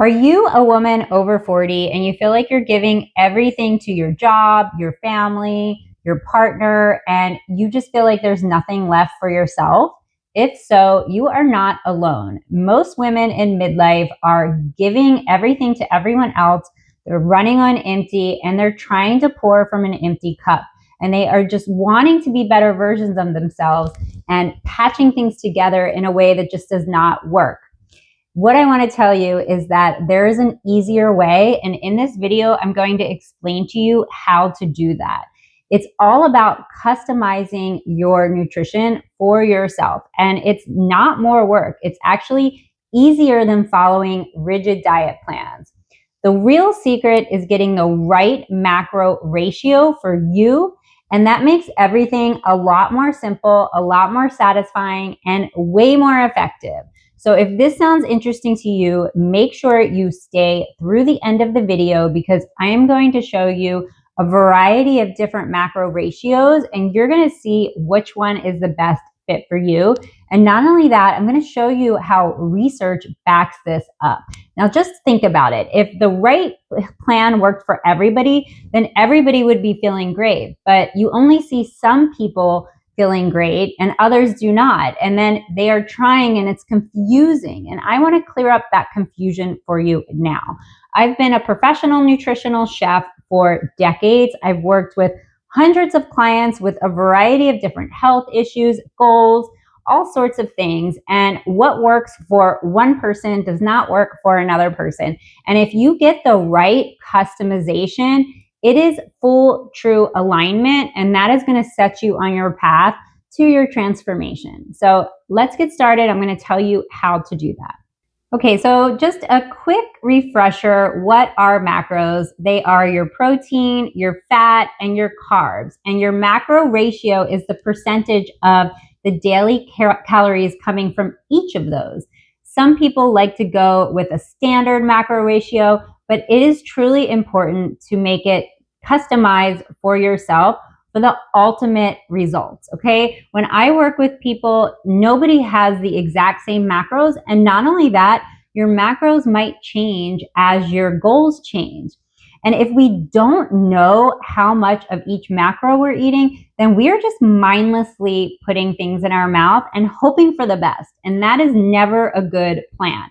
Are you a woman over 40 and you feel like you're giving everything to your job, your family, your partner, and you just feel like there's nothing left for yourself? If so, you are not alone. Most women in midlife are giving everything to everyone else. They're running on empty and they're trying to pour from an empty cup. And they are just wanting to be better versions of themselves and patching things together in a way that just does not work. What I want to tell you is that there is an easier way. And in this video, I'm going to explain to you how to do that. It's all about customizing your nutrition for yourself. And it's not more work. It's actually easier than following rigid diet plans. The real secret is getting the right macro ratio for you. And that makes everything a lot more simple, a lot more satisfying, and way more effective. So if this sounds interesting to you, make sure you stay through the end of the video because I am going to show you a variety of different macro ratios and you're going to see which one is the best fit for you. And not only that, I'm going to show you how research backs this up. Now just think about it. If the right plan worked for everybody, then everybody would be feeling great. But you only see some people feeling great and others do not. And then they are trying and it's confusing. And I want to clear up that confusion for you now. I've been a professional nutritional chef for decades. I've worked with hundreds of clients with a variety of different health issues, goals, all sorts of things. And what works for one person does not work for another person. And if you get the right customization, it is full true alignment, and that is going to set you on your path to your transformation. So let's get started. I'm going to tell you how to do that. Okay, so just a quick refresher. What are macros? They are your protein, your fat, and your carbs. And your macro ratio is the percentage of the daily calories coming from each of those. Some people like to go with a standard macro ratio, but it is truly important to make it customized for yourself for the ultimate results, okay? When I work with people, nobody has the exact same macros. And not only that, your macros might change as your goals change. And if we don't know how much of each macro we're eating, then we are just mindlessly putting things in our mouth and hoping for the best. And that is never a good plan.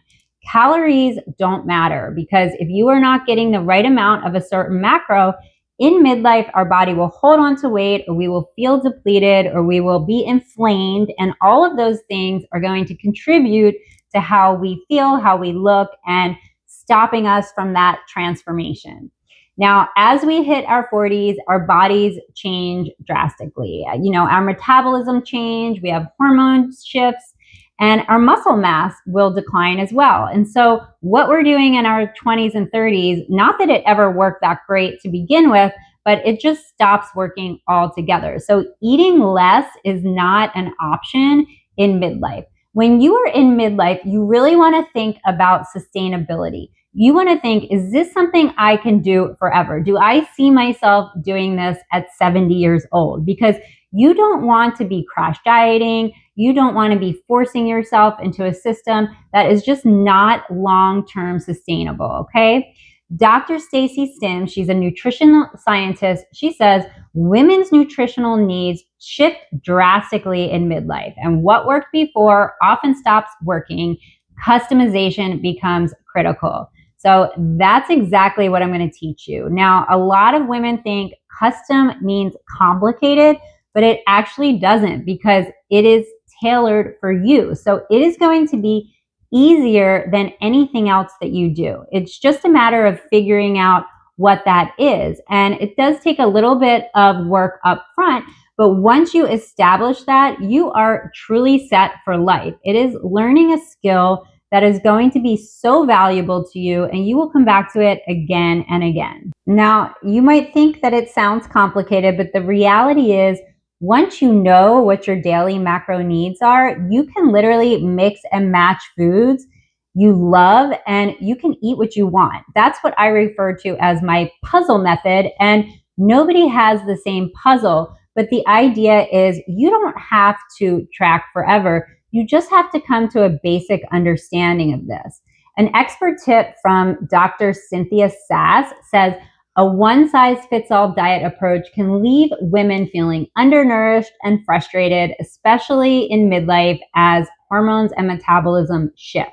Calories don't matter because if you are not getting the right amount of a certain macro, in midlife, our body will hold on to weight, or we will feel depleted, or we will be inflamed. And all of those things are going to contribute to how we feel, how we look, and stopping us from that transformation. Now, as we hit our 40s, our bodies change drastically. Our metabolism change, we have hormone shifts, and our muscle mass will decline as well. And so what we're doing in our 20s and 30s, not that it ever worked that great to begin with, but it just stops working altogether. So eating less is not an option in midlife. When you are in midlife, you really want to think about sustainability. You want to think, is this something I can do forever? Do I see myself doing this at 70 years old? Because you don't want to be crash dieting. You don't want to be forcing yourself into a system that is just not long-term sustainable, okay? Dr. Stacy Stim, she's a nutritional scientist. She says women's nutritional needs shift drastically in midlife. And what worked before often stops working. Customization becomes critical. So that's exactly what I'm going to teach you. Now, a lot of women think custom means complicated, but it actually doesn't because it is tailored for you. So it is going to be easier than anything else that you do. It's just a matter of figuring out what that is. And it does take a little bit of work up front, but once you establish that, you are truly set for life. It is learning a skill that is going to be so valuable to you, and you will come back to it again and again. Now, you might think that it sounds complicated, but the reality is, once you know what your daily macro needs are, you can literally mix and match foods you love, and you can eat what you want. That's what I refer to as my puzzle method, and nobody has the same puzzle, but the idea is you don't have to track forever. You just have to come to a basic understanding of this. An expert tip from Dr. Cynthia Sass says a one-size-fits-all diet approach can leave women feeling undernourished and frustrated, especially in midlife as hormones and metabolism shift.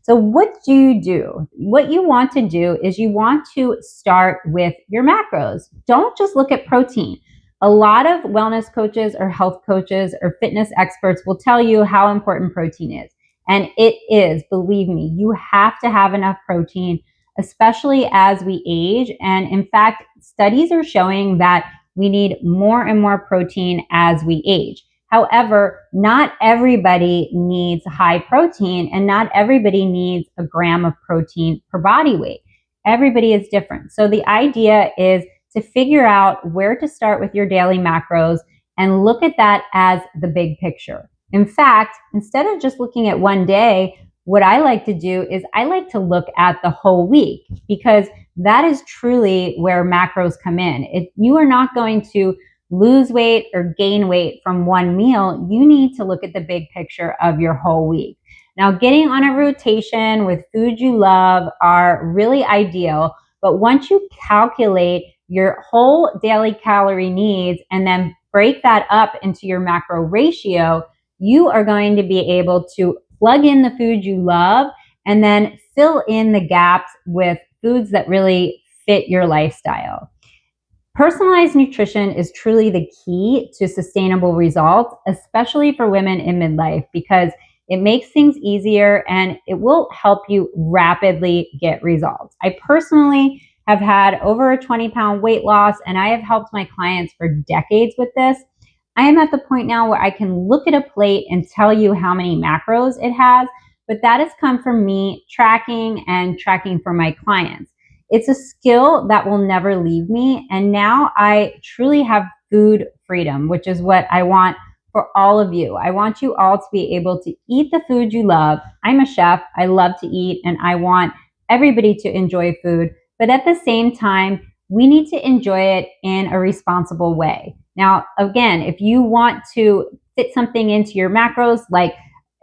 So what do you do? What you want to do is you want to start with your macros. Don't just look at protein. A lot of wellness coaches or health coaches or fitness experts will tell you how important protein is. And it is, believe me, you have to have enough protein, especially as we age. And in fact, studies are showing that we need more and more protein as we age. However, not everybody needs high protein and not everybody needs a gram of protein per body weight. Everybody is different. So the idea is to figure out where to start with your daily macros and look at that as the big picture. In fact, instead of just looking at one day, what I like to do is I like to look at the whole week, because that is truly where macros come in. You are not going to lose weight or gain weight from one meal. You need to look at the big picture of your whole week. Now, getting on a rotation with food you love are really ideal, but once you calculate your whole daily calorie needs and then break that up into your macro ratio, you are going to be able to plug in the food you love and then fill in the gaps with foods that really fit your lifestyle. Personalized nutrition is truly the key to sustainable results, especially for women in midlife, because it makes things easier and it will help you rapidly get results. I personally have had over a 20-pound weight loss, and I have helped my clients for decades with this. I am at the point now where I can look at a plate and tell you how many macros it has, but that has come from me tracking for my clients. It's a skill that will never leave me. And now I truly have food freedom, which is what I want for all of you. I want you all to be able to eat the food you love. I'm a chef. I love to eat, and I want everybody to enjoy food. But at the same time, we need to enjoy it in a responsible way. Now, again, if you want to fit something into your macros, like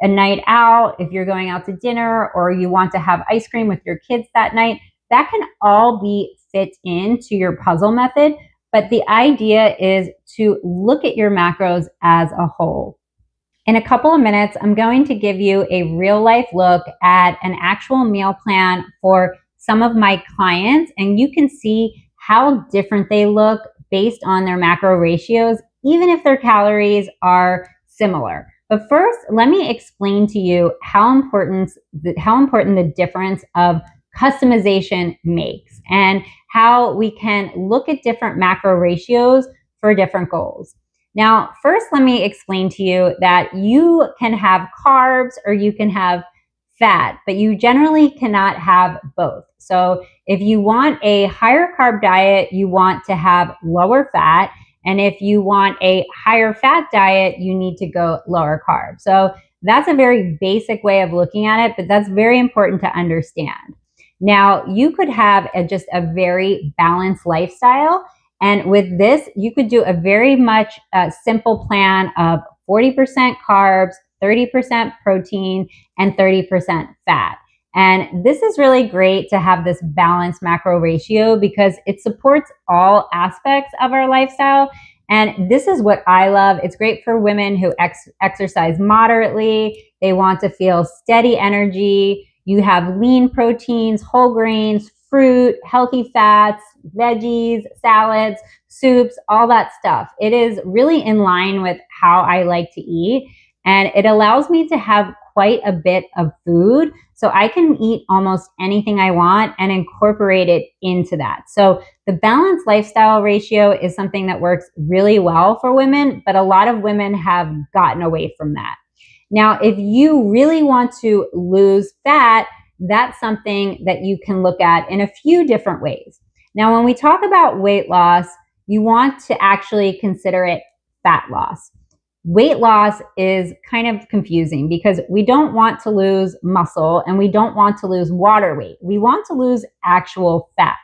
a night out, if you're going out to dinner, or you want to have ice cream with your kids that night, that can all be fit into your puzzle method. But the idea is to look at your macros as a whole. In a couple of minutes, I'm going to give you a real life look at an actual meal plan for some of my clients, and you can see how different they look based on their macro ratios, even if their calories are similar. But first, let me explain to you how important the difference of customization makes and how we can look at different macro ratios for different goals. Now, first, let me explain to you that you can have carbs or you can have fat, but you generally cannot have both. So if you want a higher carb diet, you want to have lower fat. And if you want a higher fat diet, you need to go lower carb. So that's a very basic way of looking at it, but that's very important to understand. Now, you could have just a very balanced lifestyle. And with this, you could do a very much simple plan of 40% carbs, 30% protein, and 30% fat. And this is really great to have this balanced macro ratio because it supports all aspects of our lifestyle. And this is what I love. It's great for women who exercise moderately. They want to feel steady energy. You have lean proteins, whole grains, fruit, healthy fats, veggies, salads, soups, all that stuff. It is really in line with how I like to eat. And it allows me to have quite a bit of food. So I can eat almost anything I want and incorporate it into that. So the balanced lifestyle ratio is something that works really well for women, but a lot of women have gotten away from that. Now, if you really want to lose fat, that's something that you can look at in a few different ways. Now, when we talk about weight loss, you want to actually consider it fat loss. Weight loss is kind of confusing because we don't want to lose muscle and we don't want to lose water weight. We want to lose actual fat.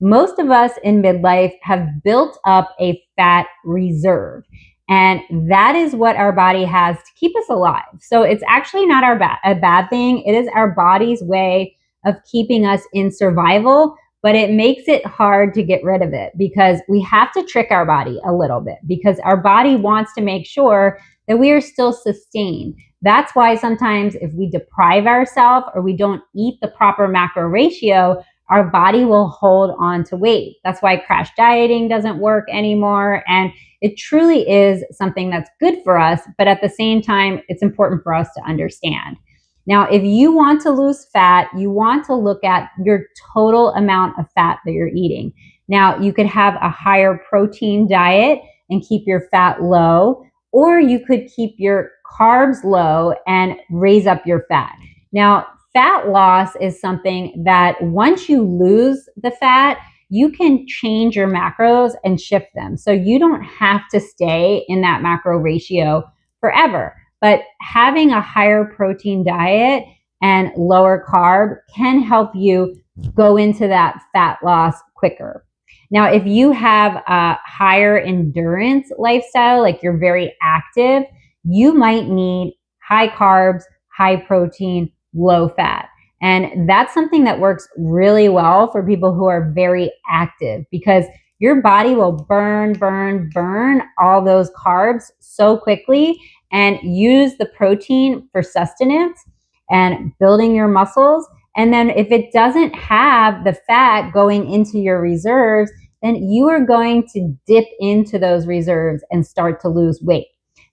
Most of us in midlife have built up a fat reserve. And that is what our body has to keep us alive. So it's actually not a bad thing. It is our body's way of keeping us in survival, but it makes it hard to get rid of it because we have to trick our body a little bit because our body wants to make sure that we are still sustained. That's why sometimes if we deprive ourselves or we don't eat the proper macro ratio, our body will hold on to weight. That's why crash dieting doesn't work anymore. And it truly is something that's good for us, but at the same time, it's important for us to understand. Now, if you want to lose fat, you want to look at your total amount of fat that you're eating. Now, you could have a higher protein diet and keep your fat low, or you could keep your carbs low and raise up your fat. Now, fat loss is something that once you lose the fat, you can change your macros and shift them. So you don't have to stay in that macro ratio forever. But having a higher protein diet and lower carb can help you go into that fat loss quicker. Now, if you have a higher endurance lifestyle, like you're very active, you might need high carbs, high protein, low fat. And that's something that works really well for people who are very active because your body will burn all those carbs so quickly and use the protein for sustenance and building your muscles. And then if it doesn't have the fat going into your reserves, then you are going to dip into those reserves and start to lose weight.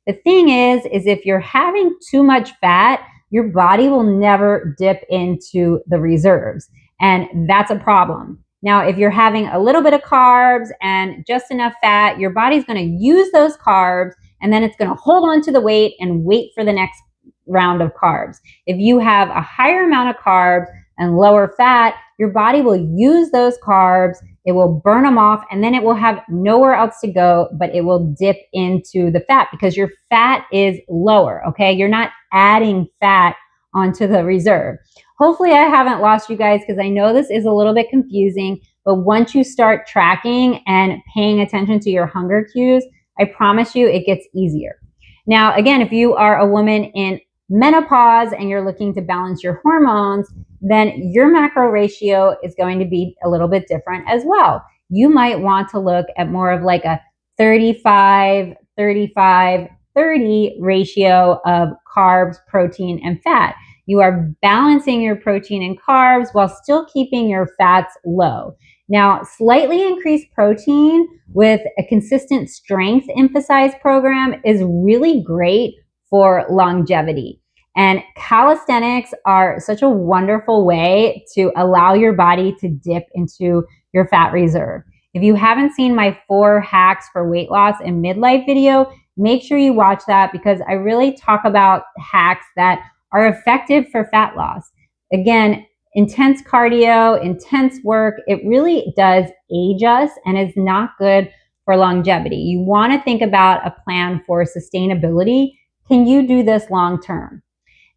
The thing is if you're having too much fat, your body will never dip into the reserves. And that's a problem. Now, if you're having a little bit of carbs and just enough fat, your body's going to use those carbs and then it's going to hold on to the weight and wait for the next round of carbs. If you have a higher amount of carbs and lower fat, your body will use those carbs, it will burn them off, and then it will have nowhere else to go, but it will dip into the fat because your fat is lower, okay? You're not adding fat onto the reserve. Hopefully I haven't lost you guys because I know this is a little bit confusing, but once you start tracking and paying attention to your hunger cues, I promise you it gets easier. Now, again, if you are a woman in menopause and you're looking to balance your hormones, then your macro ratio is going to be a little bit different as well. You might want to look at more of like a 35, 35, 30 ratio of carbs, protein, and fat. You are balancing your protein and carbs while still keeping your fats low. Now, slightly increased protein with a consistent strength emphasized program is really great for longevity. And calisthenics are such a wonderful way to allow your body to dip into your fat reserve. If you haven't seen my 4 hacks for weight loss and midlife video, make sure you watch that because I really talk about hacks that are effective for fat loss. Again, intense cardio, intense work, it really does age us and is not good for longevity. You want to think about a plan for sustainability. Can you do this long term?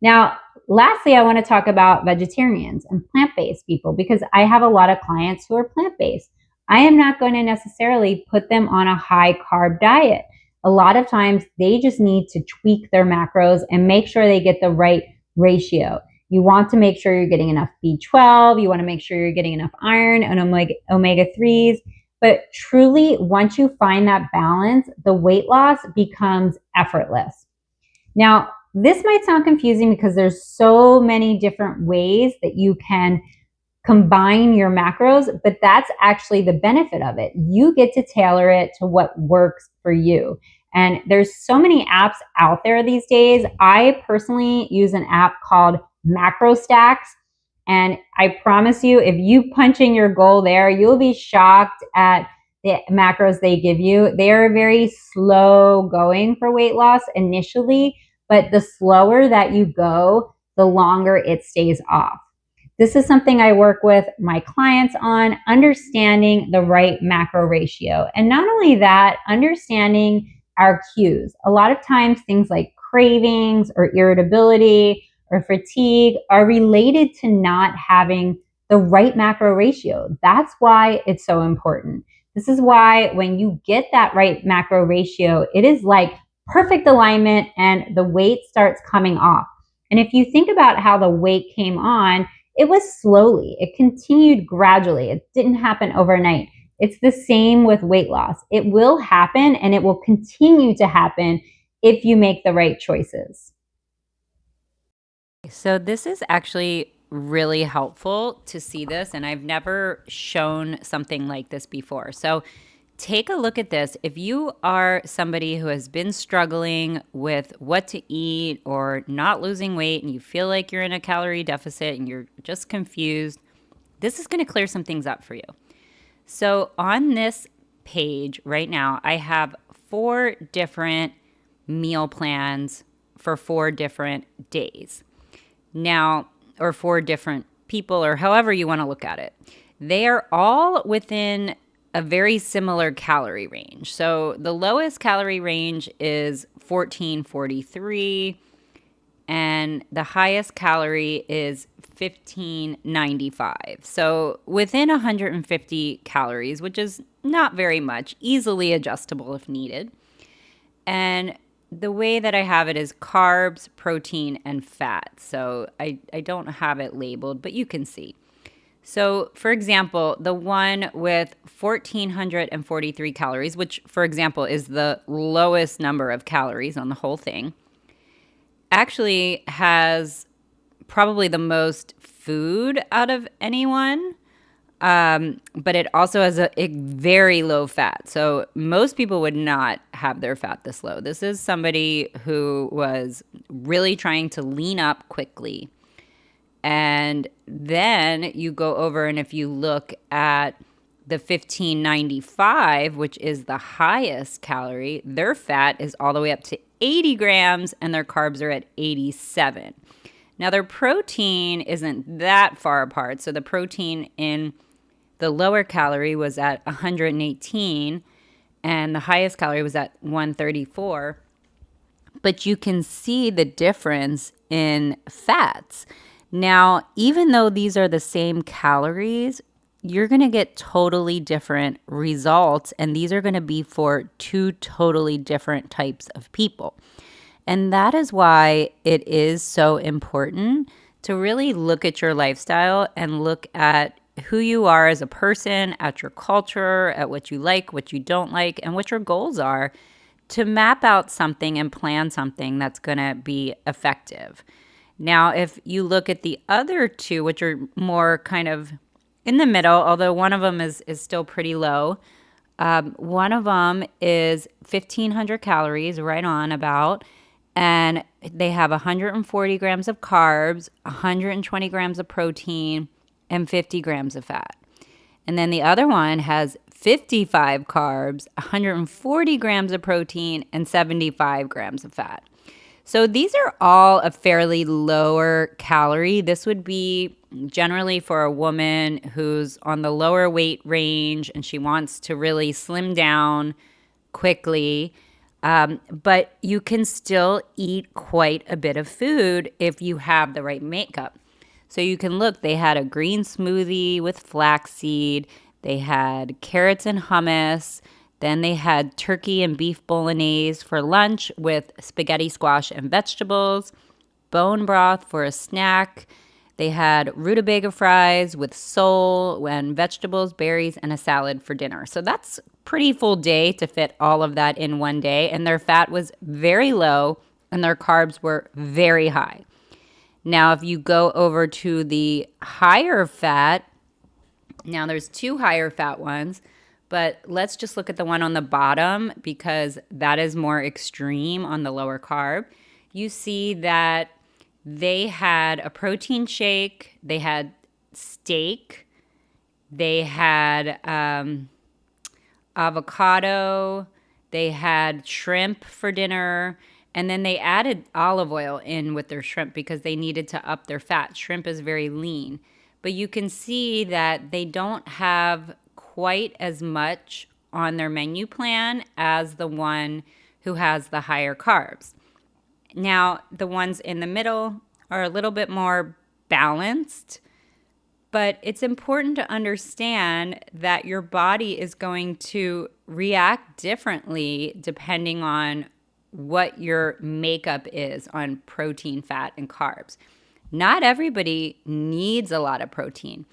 Now, lastly, I want to talk about vegetarians and plant-based people because I have a lot of clients who are plant-based. I am not going to necessarily put them on a high carb diet. A lot of times they just need to tweak their macros and make sure they get the right ratio. You want to make sure you're getting enough B12. You want to make sure you're getting enough iron and omega-3s. But truly, once you find that balance, the weight loss becomes effortless. Now, this might sound confusing because there's so many different ways that you can combine your macros, but that's actually the benefit of it. You get to tailor it to what works for you. And there's so many apps out there these days. I personally use an app called Macro Stacks. And I promise you, if you punch in your goal there, you'll be shocked at the macros they give you. They are very slow going for weight loss initially, but the slower that you go, the longer it stays off. This is something I work with my clients on, understanding the right macro ratio. And not only that, understanding our cues. A lot of times things like cravings or irritability or fatigue are related to not having the right macro ratio. That's why it's so important. This is why when you get that right macro ratio, it is like perfect alignment and the weight starts coming off. And if you think about how the weight came on, it was slowly, it continued gradually, it didn't happen overnight. It's the same with weight loss. It will happen and it will continue to happen if you make the right choices. So this is actually really helpful to see this, and I've never shown something like this before. So take a look at this. If you are somebody who has been struggling with what to eat or not losing weight and you feel like you're in a calorie deficit and you're just confused, this is going to clear some things up for you. So on this page right now, I have 4 different meal plans for 4 different days. Now, or 4 different people, or however you want to look at it. They are all within a very similar calorie range. So the lowest calorie range is 1443, and the highest calorie is 1595. So within 150 calories, which is not very much, easily adjustable if needed. And the way that I have it is carbs, protein, and fat. So I don't have it labeled, but you can see. So, for example, the one with 1,443 calories, which, for example, is the lowest number of calories on the whole thing, actually has probably the most food out of anyone. But it also has a very low fat. So most people would not have their fat this low. This is somebody who was really trying to lean up quickly. And then you go over, and if you look at the 1595, which is the highest calorie, their fat is all the way up to 80 grams and their carbs are at 87. Now, their protein isn't that far apart. So the protein in the lower calorie was at 118 and the highest calorie was at 134. But you can see the difference in fats. Now, even though these are the same calories, you're going to get totally different results. And these are going to be for 2 totally different types of people. And that is why it is so important to really look at your lifestyle and look at who you are as a person, at your culture, at what you like, what you don't like, and what your goals are to map out something and plan something that's going to be effective. Now, if you look at the other two, which are more kind of in the middle, although one of them is still pretty low, one of them is 1,500 calories, right on about, and they have 140 grams of carbs, 120 grams of protein, and 50 grams of fat. And then the other one has 55 carbs, 140 grams of protein, and 75 grams of fat. So these are all a fairly lower calorie. This would be generally for a woman who's on the lower weight range and she wants to really slim down quickly. But you can still eat quite a bit of food if you have the right makeup. So you can look, they had a green smoothie with flaxseed. They had carrots and hummus. Then they had turkey and beef bolognese for lunch with spaghetti, squash, and vegetables. Bone broth for a snack. They had rutabaga fries with sole and vegetables, berries, and a salad for dinner. So that's a pretty full day to fit all of that in one day. And their fat was very low and their carbs were very high. Now, if you go over to the higher fat, now there's 2 higher fat ones, but let's just look at the one on the bottom because that is more extreme on the lower carb. You see that they had a protein shake, they had steak, they had avocado, they had shrimp for dinner, and then they added olive oil in with their shrimp because they needed to up their fat. Shrimp is very lean. But you can see that they don't have quite as much on their menu plan as the one who has the higher carbs. Now, the ones in the middle are a little bit more balanced, But it's important to understand that your body is going to react differently depending on what your makeup is on protein, fat, and carbs. Not everybody needs a lot of protein.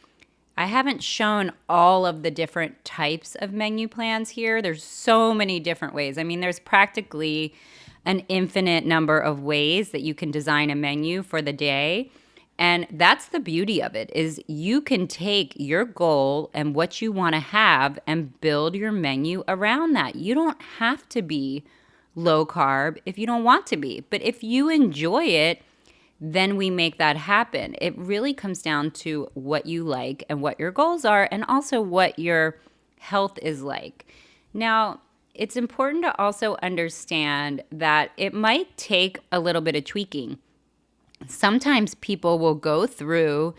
I haven't shown all of the different types of menu plans here. There's so many different ways. I mean, there's practically an infinite number of ways that you can design a menu for the day. And that's the beauty of it is you can take your goal and what you want to have and build your menu around that. You don't have to be low carb if you don't want to be. But if you enjoy it, then we make that happen. It really comes down to what you like and what your goals are, and also what your health is like. Now, it's important to also understand that it might take a little bit of tweaking. Sometimes people will go through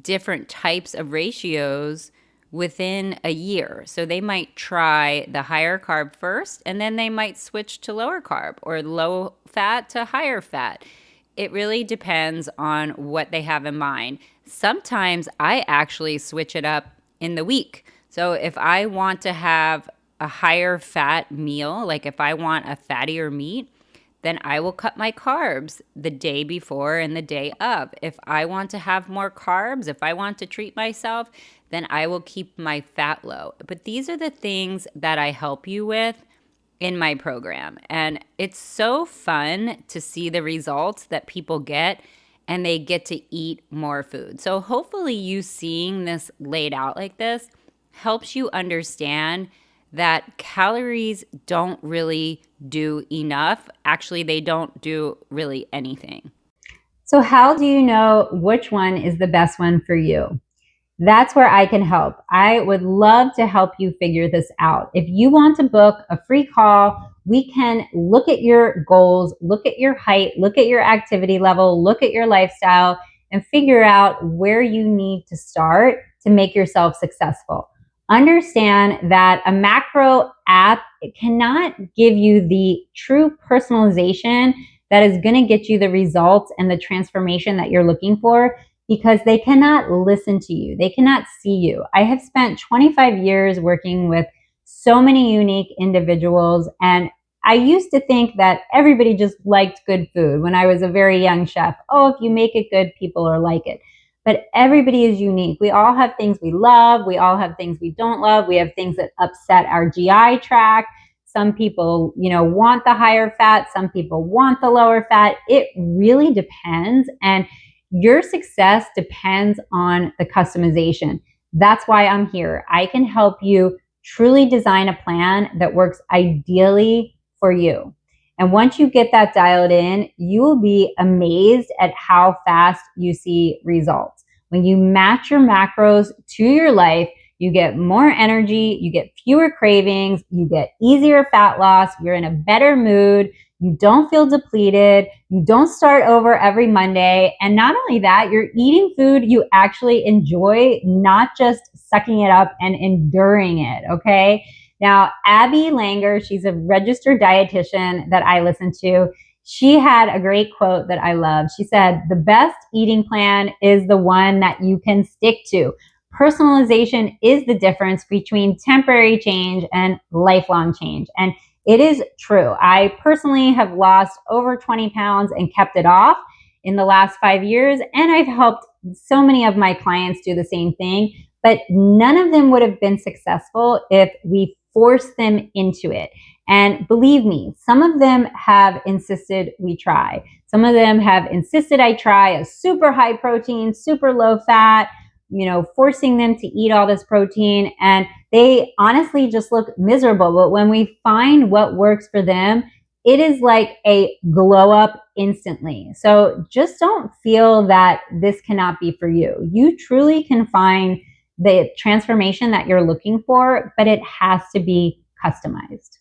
different types of ratios within a year. So they might try the higher carb first, and then they might switch to lower carb or low fat to higher fat. It really depends on what they have in mind. Sometimes I actually switch it up in the week. So if I want to have a higher fat meal, like if I want a fattier meat, then I will cut my carbs the day before and the day of. If I want to have more carbs, if I want to treat myself, then I will keep my fat low. But these are the things that I help you with in my program. And it's so fun to see the results that people get, and they get to eat more food. So hopefully you seeing this laid out like this helps you understand that calories don't really do enough. Actually, they don't do really anything. So, how do you know which one is the best one for you? That's where I can help. I would love to help you figure this out. If you want to book a free call, we can look at your goals, look at your height, look at your activity level, look at your lifestyle, and figure out where you need to start to make yourself successful. Understand that a macro app cannot give you the true personalization that is going to get you the results and the transformation that you're looking for, because they cannot listen to you. They cannot see you. I have spent 25 years working with so many unique individuals, and I used to think that everybody just liked good food when I was a very young chef. Oh, if you make it good, people are like it. But everybody is unique. We all have things we love. We all have things we don't love. We have things that upset our GI tract. Some people, want the higher fat. Some people want the lower fat. It really depends. And your success depends on the customization. That's why I'm here. I can help you truly design a plan that works ideally for you. And once you get that dialed in, you will be amazed at how fast you see results. When you match your macros to your life, you get more energy, you get fewer cravings, you get easier fat loss, you're in a better mood, you don't feel depleted, you don't start over every Monday. And not only that, you're eating food you actually enjoy, not just sucking it up and enduring it, okay? Now, Abby Langer, she's a registered dietitian that I listen to. She had a great quote that I love. She said, "The best eating plan is the one that you can stick to. Personalization is the difference between temporary change and lifelong change." And it is true. I personally have lost over 20 pounds and kept it off in the last 5 years. And I've helped so many of my clients do the same thing, but none of them would have been successful if we forced them into it. And believe me, some of them have insisted we try. Some of them have insisted I try a super high protein, super low fat, forcing them to eat all this protein, and they honestly just look miserable. But when we find what works for them, it is like a glow up instantly. So just don't feel that this cannot be for you. You truly can find the transformation that you're looking for, but it has to be customized.